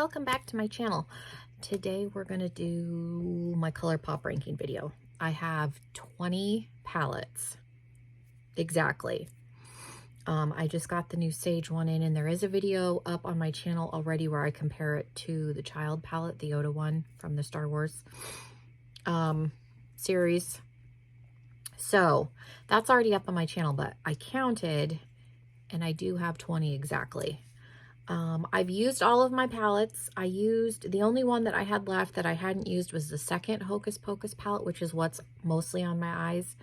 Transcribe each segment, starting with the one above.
welcome back to my channel. Today we're going to do my Colourpop ranking video. I have 20 palettes exactly. I just got the new Sage one in, and there is a video up on my channel already where I compare it to the Child palette, the Yoda one from the Star Wars series. So that's already up on my channel, but I counted and I do have 20 exactly. I've used all of my palettes. The only one that I had left that I hadn't used was the second Hocus Pocus palette, which is what's mostly on my eyes.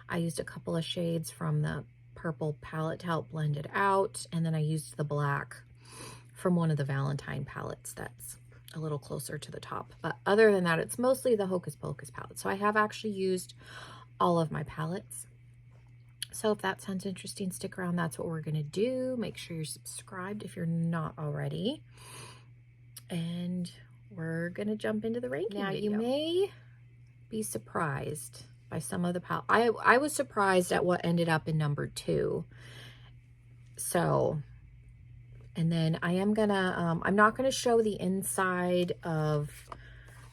I used a couple of shades from the purple palette to help blend it out, and then I used the black from one of the Valentine palettes that's a little closer to the top. But other than that, it's mostly the Hocus Pocus palette. So I have actually used all of my palettes. So if that sounds interesting, stick around. That's what we're going to do. Make sure you're subscribed if you're not already. And we're going to jump into the ranking video. You may be surprised by some of the palettes. I was surprised at what ended up in number 2. So, and then I am going to, I'm not going to show the inside of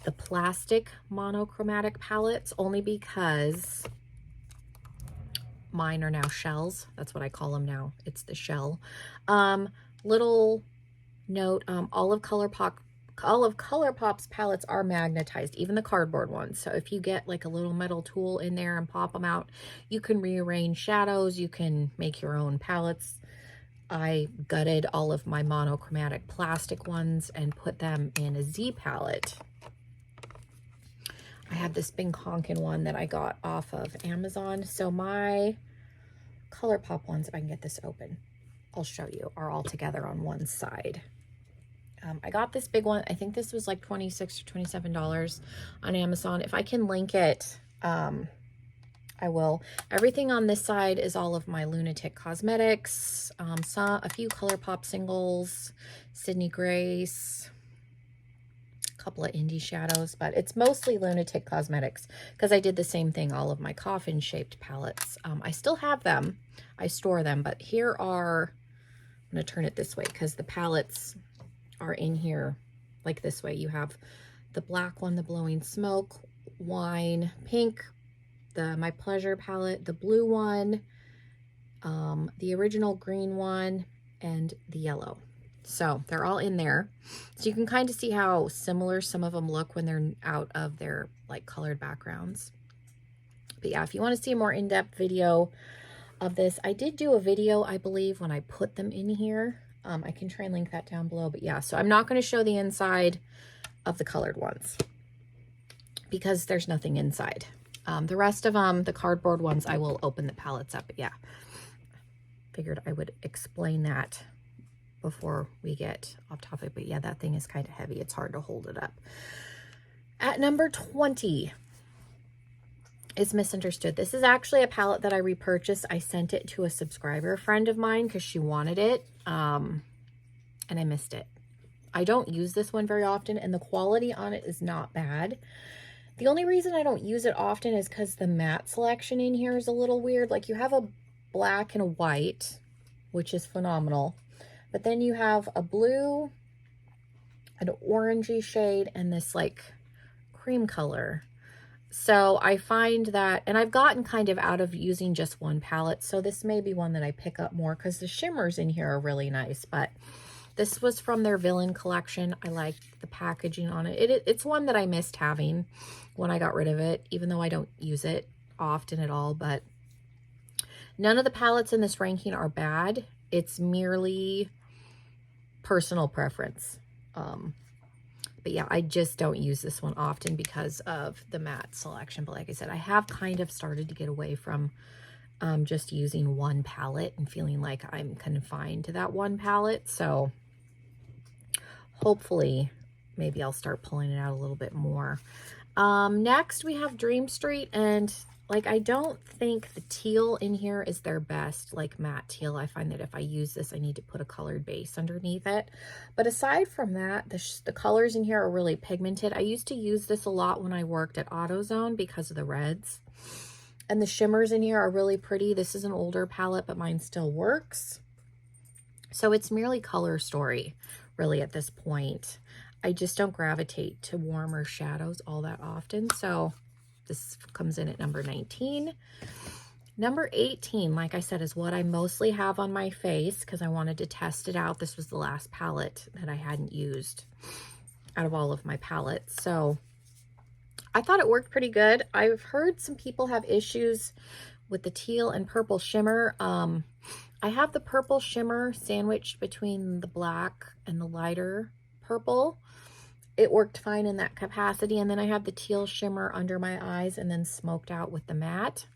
the plastic monochromatic palettes, only because mine are now shells. That's what I call them now. It's the shell. Little note, all of Colourpop's palettes are magnetized, even the cardboard ones. So if you get like a little metal tool in there and pop them out, you can rearrange shadows. You can make your own palettes. I gutted all of my monochromatic plastic ones and put them in a Z palette. I have this big honkin' one that I got off of Amazon. So my Colourpop ones, if I can get this open, I'll show you, are all together on one side. I got this big one. I think this was like $26 or $27 on Amazon. If I can link it, I will. Everything on this side is all of my Lunatic Cosmetics, a few Colourpop singles, Sydney Grace, couple of indie shadows, but it's mostly Lunatic Cosmetics because I did the same thing, all of my coffin shaped palettes. I still have them, I store them, but here are, I'm going to turn it this way because the palettes are in here like this way. You have the black one, the Blowing Smoke, Wine, Pink, the My Pleasure palette, the blue one, the original green one, and the yellow. So they're all in there. So you can kind of see how similar some of them look when they're out of their like colored backgrounds. But yeah, if you want to see a more in-depth video of this, I did do a video, I believe, when I put them in here. I can try and link that down below. But yeah, so I'm not going to show the inside of the colored ones because there's nothing inside. The rest of them, the cardboard ones, I will open the palettes up. But yeah, figured I would explain that before we get off topic. But yeah, that thing is kind of heavy. It's hard to hold it up. At number 20 is Misunderstood. This is actually a palette that I repurchased. I sent it to a subscriber friend of mine because she wanted it, and I missed it. I don't use this one very often, and the quality on it is not bad. The only reason I don't use it often is because the matte selection in here is a little weird. Like, you have a black and a white, which is phenomenal. But then you have a blue, an orangey shade, and this like cream color. So I find that, and I've gotten kind of out of using just one palette. So this may be one that I pick up more because the shimmers in here are really nice. But this was from their Villain collection. I like the packaging on it. It's one that I missed having when I got rid of it, even though I don't use it often at all. But none of the palettes in this ranking are bad. It's merely personal preference. But yeah, I just don't use this one often because of the matte selection. But like I said, I have kind of started to get away from just using one palette and feeling like I'm confined to that one palette. So hopefully maybe I'll start pulling it out a little bit more. Next we have Dream Street, and like, I don't think the teal in here is their best, like matte teal. I find that if I use this, I need to put a colored base underneath it. But aside from that, the colors in here are really pigmented. I used to use this a lot when I worked at AutoZone because of the reds. And the shimmers in here are really pretty. This is an older palette, but mine still works. So it's merely Color Story, really at this point. I just don't gravitate to warmer shadows all that often. So this comes in at number 19. Number 18, like I said, is what I mostly have on my face because I wanted to test it out. This was the last palette that I hadn't used out of all of my palettes. So I thought it worked pretty good. I've heard some people have issues with the teal and purple shimmer. I have the purple shimmer sandwiched between the black and the lighter purple. It worked fine in that capacity. And then I have the teal shimmer under my eyes and then smoked out with the matte.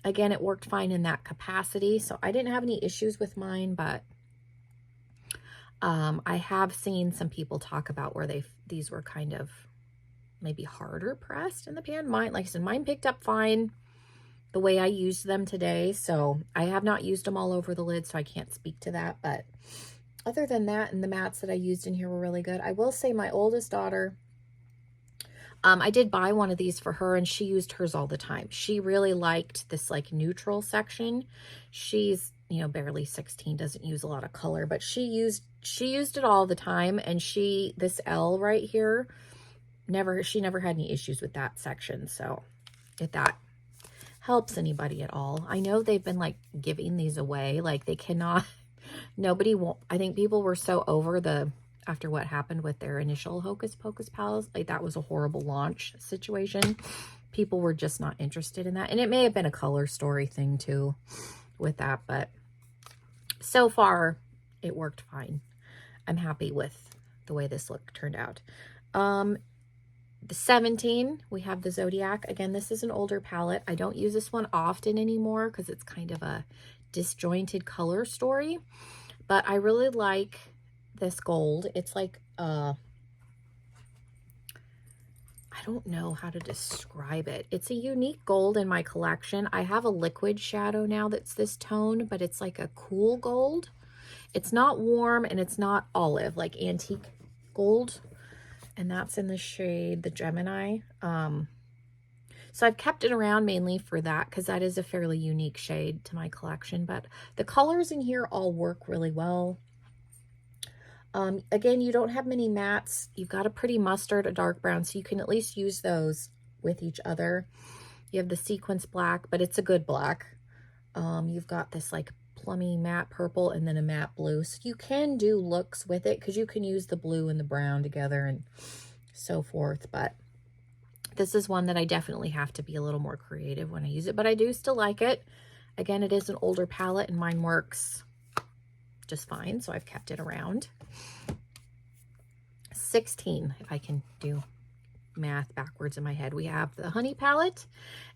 Again, it worked fine in that capacity. So I didn't have any issues with mine, but I have seen some people talk about where these were kind of maybe harder pressed in the pan. Mine, like I said, mine picked up fine the way I used them today. So I have not used them all over the lid, so I can't speak to that. But other than that, and the mattes that I used in here were really good. I will say my oldest daughter, I did buy one of these for her and she used hers all the time. She really liked this like neutral section. She's, you know, barely 16, doesn't use a lot of color, but she used it all the time. And this L right here, she never had any issues with that section. So if that helps anybody at all. I know they've been like giving these away, like they cannot, nobody won't. I think people were so over after what happened with their initial Hocus Pocus palettes, like that was a horrible launch situation. People were just not interested in that. And it may have been a color story thing too with that, but so far it worked fine. I'm happy with the way this look turned out. The 17, we have the Zodiac. Again, this is an older palette. I don't use this one often anymore because it's kind of a disjointed color story, but I really like this gold. It's like, I don't know how to describe it. It's a unique gold in my collection. I have a liquid shadow now that's this tone, but it's like a cool gold. It's not warm and it's not olive, like antique gold. And that's in the shade, the Gemini. So I've kept it around mainly for that because that is a fairly unique shade to my collection. But the colors in here all work really well. Again, you don't have many mattes. You've got a pretty mustard, a dark brown, so you can at least use those with each other. You have the sequence black, but it's a good black. You've got this like plummy matte purple and then a matte blue. So you can do looks with it because you can use the blue and the brown together and so forth. But this is one that I definitely have to be a little more creative when I use it, but I do still like it. Again, it is an older palette and mine works just fine, so I've kept it around. 16, if I can do math backwards in my head, we have the Honey palette,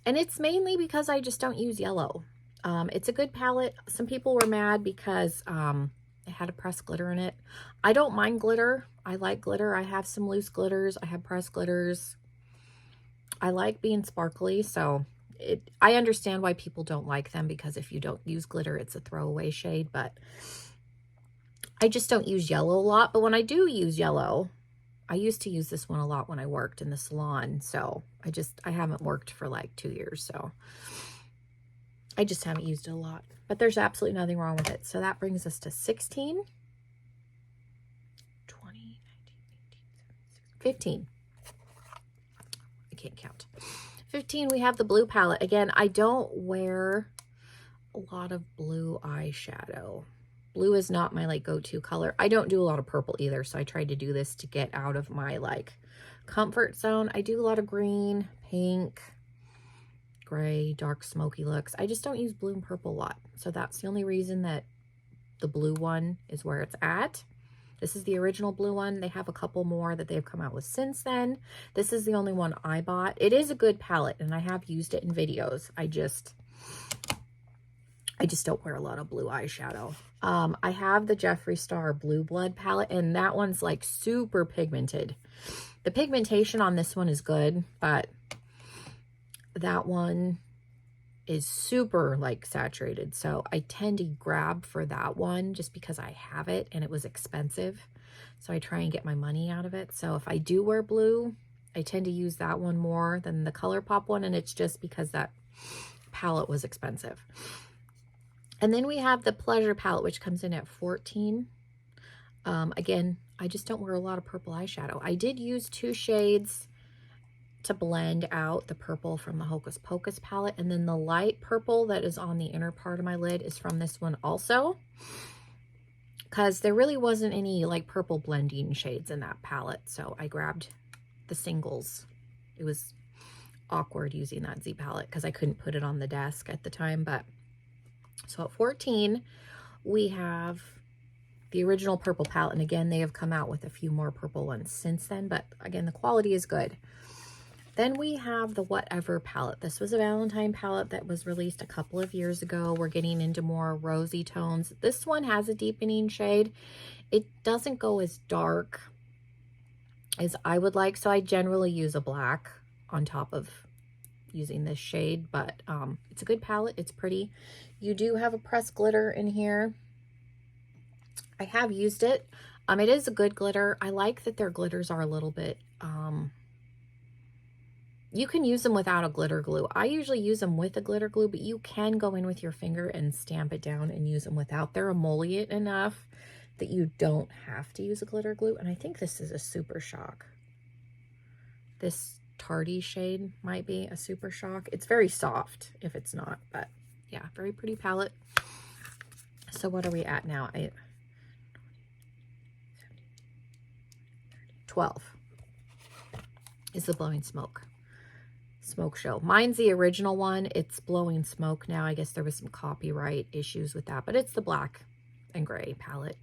and it's mainly because I just don't use yellow. It's a good palette. Some people were mad because it had a pressed glitter in it. I don't mind glitter. I like glitter. I have some loose glitters. I have pressed glitters. I like being sparkly, so I understand why people don't like them, because if you don't use glitter, it's a throwaway shade, but I just don't use yellow a lot. But when I do use yellow, I used to use this one a lot when I worked in the salon, so I haven't worked for like 2 years, so I just haven't used it a lot. But there's absolutely nothing wrong with it. So that brings us to 16, 20, 19, 18, 15. I can't count. 15, we have the blue palette. Again, I don't wear a lot of blue eyeshadow. Blue is not my like go-to color. I don't do a lot of purple either, so I tried to do this to get out of my like comfort zone. I do a lot of green, pink, gray, dark smoky looks. I just don't use blue and purple a lot. So that's the only reason that the blue one is where it's at. This is the original blue one. They have a couple more that they've come out with since then. This is the only one I bought. It is a good palette and I have used it in videos. I just don't wear a lot of blue eyeshadow. I have the Jeffree Star Blue Blood palette, and that one's like super pigmented. The pigmentation on this one is good, but that one is super like saturated. So I tend to grab for that one just because I have it and it was expensive. So I try and get my money out of it. So if I do wear blue, I tend to use that one more than the Colourpop one. And it's just because that palette was expensive. And then we have the Pleasure palette, which comes in at 14. Again, I just don't wear a lot of purple eyeshadow. I did use 2 shades to blend out the purple from the Hocus Pocus palette, and then the light purple that is on the inner part of my lid is from this one also, because there really wasn't any like purple blending shades in that palette, so I grabbed the singles. It was awkward using that Z palette because I couldn't put it on the desk at the time. But so at 14 we have the original purple palette, and again they have come out with a few more purple ones since then, but again the quality is good. Then we have the Whatever palette. This was a Valentine palette that was released a couple of years ago. We're getting into more rosy tones. This one has a deepening shade. It doesn't go as dark as I would like, so I generally use a black on top of using this shade, but it's a good palette. It's pretty. You do have a pressed glitter in here. I have used it. It is a good glitter. I like that their glitters are a little bit, you can use them without a glitter glue. I usually use them with a glitter glue, but you can go in with your finger and stamp it down and use them without. They're emollient enough that you don't have to use a glitter glue. And I think this is a Super Shock. This tardy shade might be a Super Shock. It's very soft if it's not, but yeah, very pretty palette. So what are we at now? 12 is the Blowing Smoke Show. Mine's the original one. It's Blowing Smoke now. I guess there was some copyright issues with that, but it's the black and gray palette.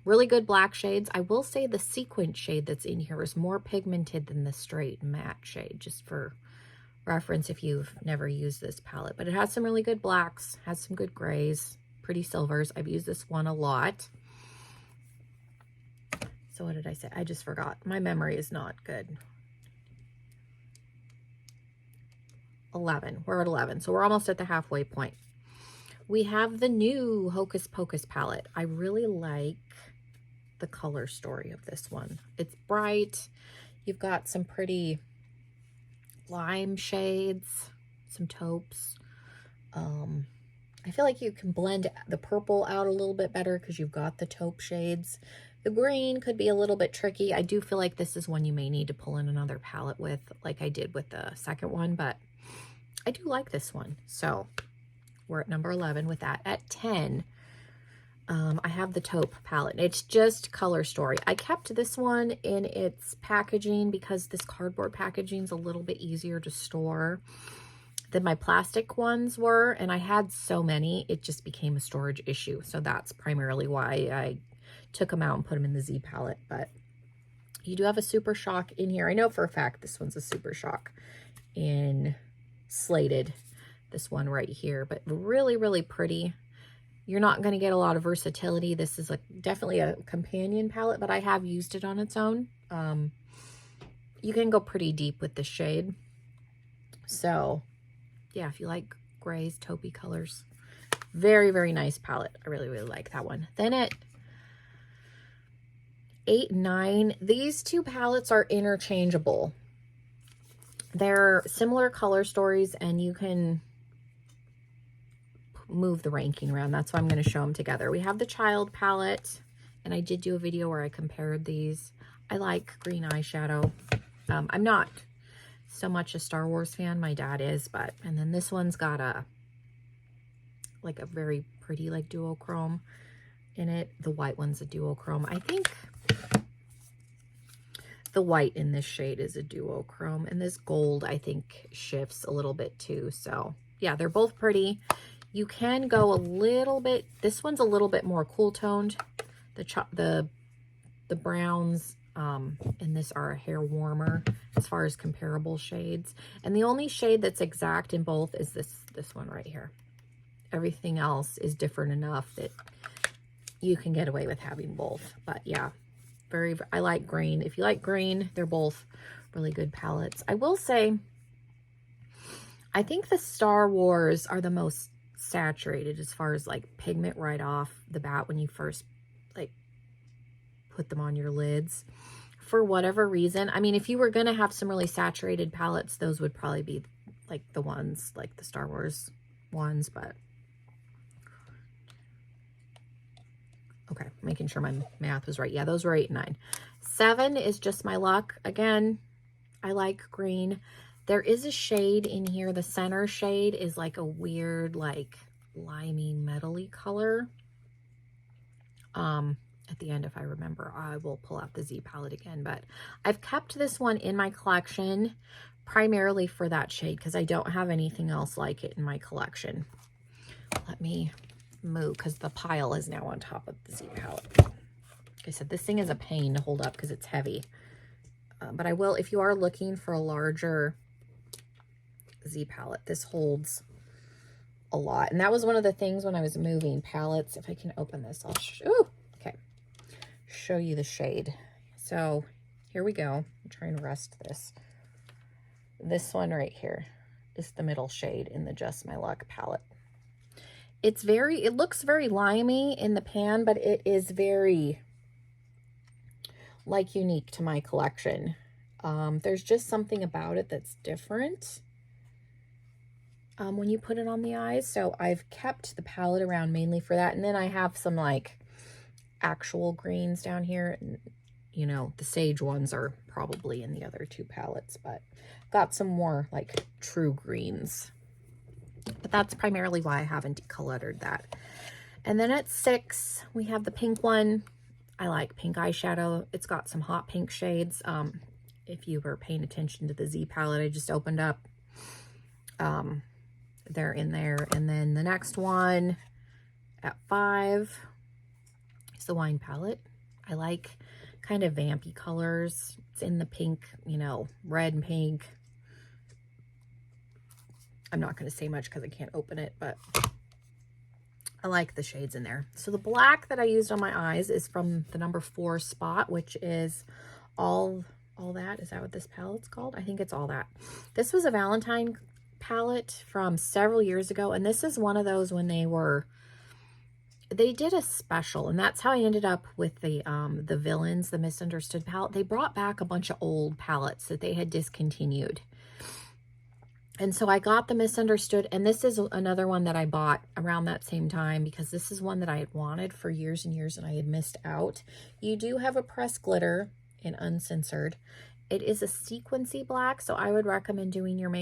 Really good black shades. I will say the sequin shade that's in here is more pigmented than the straight matte shade, just for reference if you've never used this palette. But it has some really good blacks, has some good grays, pretty silvers. I've used this one a lot. So what did I say? I just forgot. My memory is not good. 11. We're at 11. So we're almost at the halfway point. We have the new Hocus Pocus palette. I really like the color story of this one. It's bright. You've got some pretty lime shades, some taupes. I feel like you can blend the purple out a little bit better because you've got the taupe shades. The green could be a little bit tricky. I do feel like this is one you may need to pull in another palette with, like I did with the second one, but I do like this one. So we're at number 11 with that. At 10, I have the taupe palette. It's just Color Story. I kept this one in its packaging because this cardboard packaging is a little bit easier to store than my plastic ones were, and I had so many, it just became a storage issue. So that's primarily why I took them out and put them in the Z palette. But you do have a Super Shock in here. I know for a fact this one's a Super Shock in Slated, this one right here, but really, really pretty. You're not going to get a lot of versatility. This is definitely a companion palette, but I have used it on its own. You can go pretty deep with this shade. So yeah, if you like grays, taupey colors, very, very nice palette. I really, really like that one. Then at 8 and 9, these two palettes are interchangeable. They're similar color stories, and you can move the ranking around. That's why I'm going to show them together. We have the Child palette, and I did do a video where I compared these. I like green eyeshadow. I'm not so much a Star Wars fan. My dad is, but, and then this one's got a very pretty duochrome in it. The white one's a duochrome. I think the white in this shade is a duochrome, and this gold I think shifts a little bit too. So yeah, they're both pretty. You can go a little bit, this one's a little bit more cool toned. The browns and this are a hair warmer as far as comparable shades. And the only shade that's exact in both is this one right here. Everything else is different enough that you can get away with having both. But yeah, I like green. If you like green, they're both really good palettes. I will say, I think the Star Wars are the most saturated as far as pigment right off the bat when you first put them on your lids. For whatever reason, I mean, if you were going to have some really saturated palettes, those would probably be the ones, the Star Wars ones, but Okay, making sure my math was right. Yeah, those were 8 and 9. 7 is Just My Luck. Again, I like green. There is a shade in here. The center shade is like a weird, like limey, metally color. At the end, if I remember, I will pull out the Z palette again, but I've kept this one in my collection primarily for that shade because I don't have anything else like it in my collection. Let me move because the pile is now on top of the Z palette. Like I said, this thing is a pain to hold up because it's heavy. But I will, if you are looking for a larger Z palette, this holds a lot. And that was one of the things when I was moving palettes. If I can open this, I'll show you the shade. So here we go. I'm trying to rest this. This one right here is the middle shade in the Just My Luck palette. It looks very limey in the pan, but it is very like unique to my collection. There's just something about it that's different when you put it on the eyes. So I've kept the palette around mainly for that. And then I have some like actual greens down here. And, you know, the sage ones are probably in the other 2 palettes, but got some more like true greens. But that's primarily why I haven't decolored that. And then at 6, we have the pink one. I like pink eyeshadow. It's got some hot pink shades. If you were paying attention to the Z palette I just opened up, they're in there. And then the next one at 5 is the wine palette. I like kind of vampy colors. It's in the pink, you know, red and pink. I'm not going to say much because I can't open it, but I like the shades in there. So the black that I used on my eyes is from the number 4 spot, which is all that. Is that what this palette's called? I think it's All That. This was a Valentine palette from several years ago, and this is one of those when they did a special, and that's how I ended up with the Villains, the Misunderstood palette. They brought back a bunch of old palettes that they had discontinued. And so I got the Misunderstood, and this is another one that I bought around that same time because this is one that I had wanted for years and years and I had missed out. You do have a pressed glitter in Uncensored. It is a sequency black, so I would recommend doing your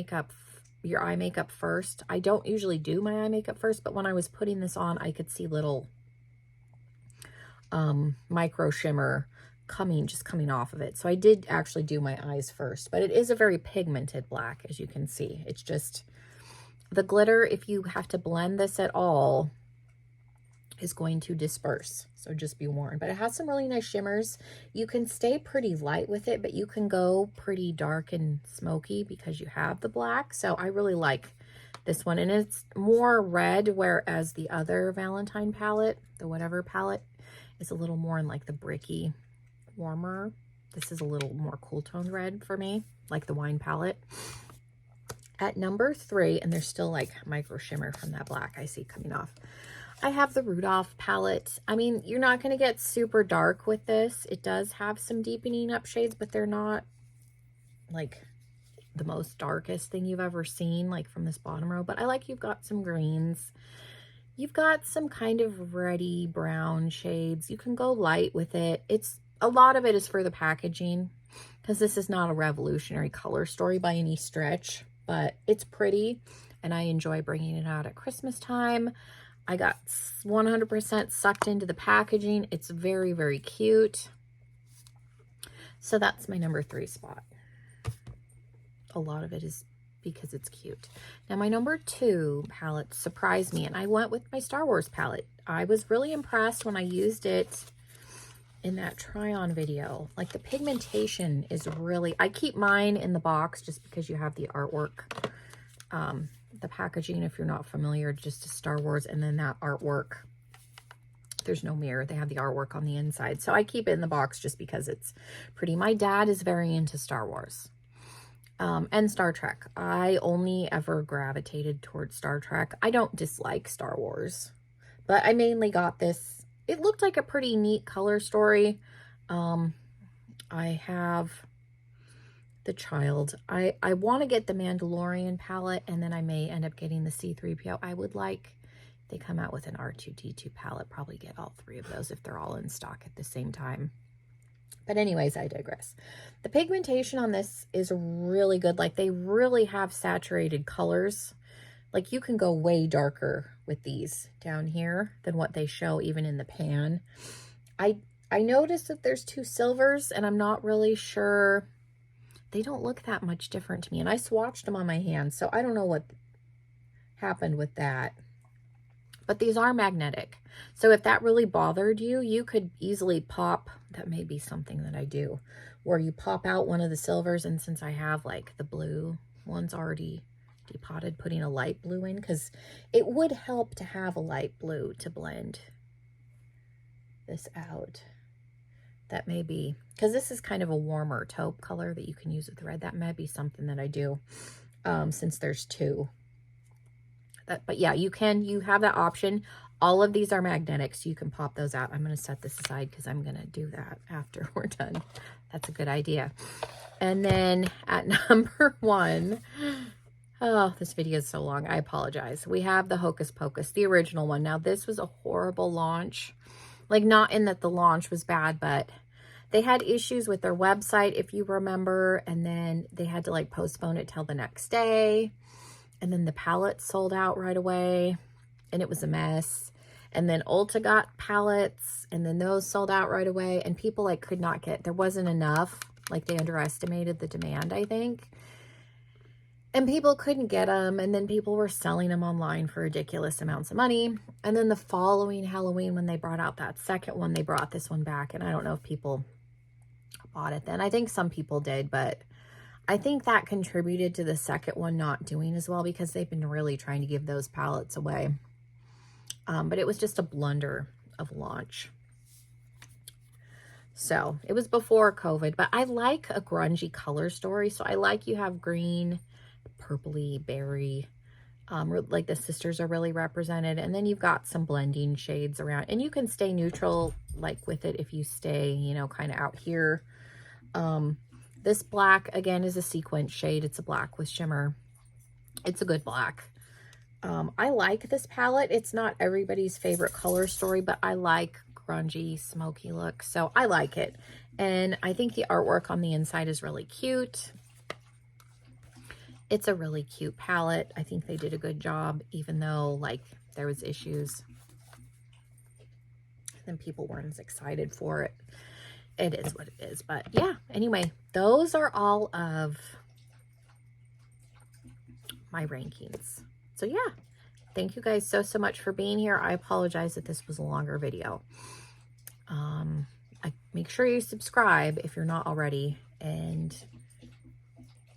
eye makeup first. I don't usually do my eye makeup first, but when I was putting this on, I could see little micro shimmer just coming off of it. So I did actually do my eyes first, but it is a very pigmented black, as you can see. It's just the glitter, if you have to blend this at all, is going to disperse. So just be warned. But it has some really nice shimmers. You can stay pretty light with it, but you can go pretty dark and smoky because you have the black. So I really like this one. And it's more red, whereas the other Valentine palette, the whatever palette, is a little more in like the bricky, warmer. This is a little more cool toned red for me, like the wine palette. At number 3, and there's still like micro shimmer from that black I see coming off, I have the Rudolph palette. I mean, you're not going to get super dark with this. It does have some deepening up shades, but they're not like the most darkest thing you've ever seen, like from this bottom row. But I like you've got some greens. You've got some kind of reddy brown shades. You can go light with it. A lot of it is for the packaging because this is not a revolutionary color story by any stretch, but it's pretty and I enjoy bringing it out at Christmas time. I got 100% sucked into the packaging. It's very, very cute. So that's my number 3 spot. A lot of it is because it's cute. Now my number 2 palette surprised me, and I went with my Star Wars palette. I was really impressed when I used it in that try-on video. Like the pigmentation is really, I keep mine in the box just because you have the artwork. The packaging, if you're not familiar, just a Star Wars, and then that artwork, there's no mirror. They have the artwork on the inside. So I keep it in the box just because it's pretty. My dad is very into Star Wars and Star Trek. I only ever gravitated towards Star Trek. I don't dislike Star Wars, but I mainly got this. It looked like a pretty neat color story. I have the Child. I want to get the Mandalorian palette, and then I may end up getting the C-3PO. I would like they come out with an R2D2 palette. Probably get all 3 of those if they're all in stock at the same time. But anyways, I digress. The pigmentation on this is really good. Like, they really have saturated colors. Like, you can go way darker with these down here than what they show even in the pan. I noticed that there's 2 silvers, and I'm not really sure. They don't look that much different to me. And I swatched them on my hand, so I don't know what happened with that. But these are magnetic. So if that really bothered you, you could easily pop, that may be something that I do, where you pop out one of the silvers, and since I have like the blue ones already depotted, putting a light blue in, because it would help to have a light blue to blend this out. That may be, because this is kind of a warmer taupe color that you can use with red. That might be something that I do, since there's 2. But yeah, you have that option. All of these are magnetic, so you can pop those out. I'm going to set this aside because I'm going to do that after we're done. That's a good idea. And then at number 1, oh, this video is so long. I apologize. We have the Hocus Pocus, the original one. Now, this was a horrible launch. Like, not in that the launch was bad, but they had issues with their website, if you remember, and then they had to like postpone it till the next day. And then the palettes sold out right away, and it was a mess. And then Ulta got palettes, and then those sold out right away, and people like could not get, there wasn't enough. Like, they underestimated the demand, I think. And people couldn't get them, and then people were selling them online for ridiculous amounts of money. And then the following Halloween, when they brought out that second one, they brought this one back, and I don't know if people bought it then. I think some people did, but I think that contributed to the second one not doing as well, because they've been really trying to give those palettes away. But it was just a blunder of launch. So it was before COVID, but I like a grungy color story. So I like, you have green, purpley, berry, like the sisters are really represented. And then you've got some blending shades around, and you can stay neutral like with it if you stay, you know, kind of out here. This black, again, is a sequence shade. It's a black with shimmer. It's a good black. I like this palette. It's not everybody's favorite color story, but I like grungy, smoky look, so I like it. And I think the artwork on the inside is really cute. It's a really cute palette. I think they did a good job, even though like there was issues and people weren't as excited for it. It is what it is. But yeah, anyway, those are all of my rankings. So yeah, thank you guys so much for being here. I apologize that this was a longer video. Make sure you subscribe if you're not already, and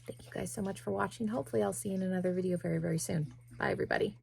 thank you guys so much for watching. Hopefully I'll see you in another video very, very soon. Bye, everybody.